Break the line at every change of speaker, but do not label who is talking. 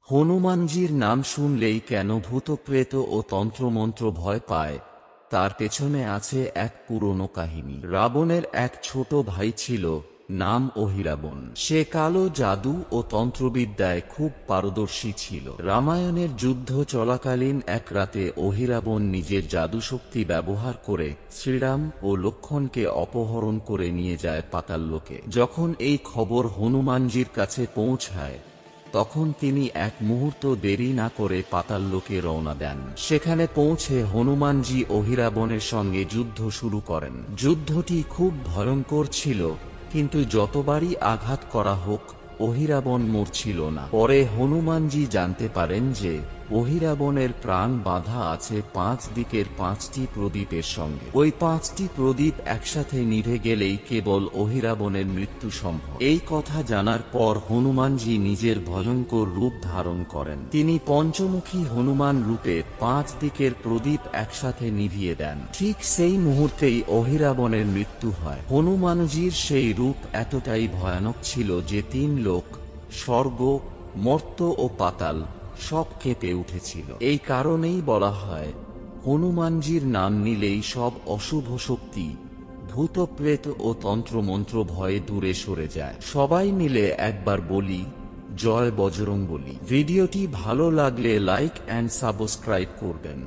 হনুমানজির নাম শুনলেই কেন ভূতপ্রেত ও তন্ত্রমন্ত্র ভয় পায়, তার পেছনে আছে এক পুরনো কাহিনী। রাবণের এক ছোট ভাই ছিল, নাম অহিরাবণ। সে কালো জাদু ও তন্ত্রবিদ্যায় খুব পারদর্শী ছিল। রামায়ণের যুদ্ধ চলাকালীন এক রাতে অহিরাবণ নিজের জাদুশক্তি ব্যবহার করে শ্রীরাম ও লক্ষ্মণকে অপহরণ করে নিয়ে যায় পাতাললোকে। যখন এই খবর হনুমানজির কাছে পৌঁছায়, তখন তিনি এক মুহূর্ত দেরি না করে পাতাললোকে রওনা দেন। সেখানে পৌঁছে হনুমানজি অহিরাবণের সঙ্গে যুদ্ধ শুরু করেন। যুদ্ধটি খুব ভয়ঙ্কর ছিল, কিন্তু যতবারই আঘাত করা হোক অহিরাবণ মরছিল না। পরে হনুমানজি জানতে পারেন যে অহিরাবণের প্রাণ বাঁধা আছে 5 দিকের 5টি প্রদীপের সঙ্গে। ওই 5টি প্রদীপ একসাথে নিভে গেলেই কেবল অহিরাবণের মৃত্যু সম্ভব। এই কথা জানার পর হনুমানজি নিজের ভয়ঙ্কর রূপ ধারণ করেন। তিনি পঞ্চমুখী হনুমান রূপে 5 দিকের প্রদীপ একসাথে নিভিয়ে দেন। ঠিক সেই মুহূর্তেই অহিরাবণের মৃত্যু হয়। হনুমানজির সেই রূপ এতটাই ভয়ানক ছিল যে 3 লোক, স্বর্গ, মর্ত্য ও পাতাল সব কেঁপে উঠেছিল। এই কারণেই বলা হয়, হনুমানজির নাম নিলেই সব অশুভ শক্তি, ভূতপ্রেত ও তন্ত্রমন্ত্র ভয়ে দূরে সরে যায়। সবাই মিলে একবার বলি, জয় বজরংবলী। ভিডিওটি ভালো লাগলে লাইক এন্ড সাবস্ক্রাইব করবেন।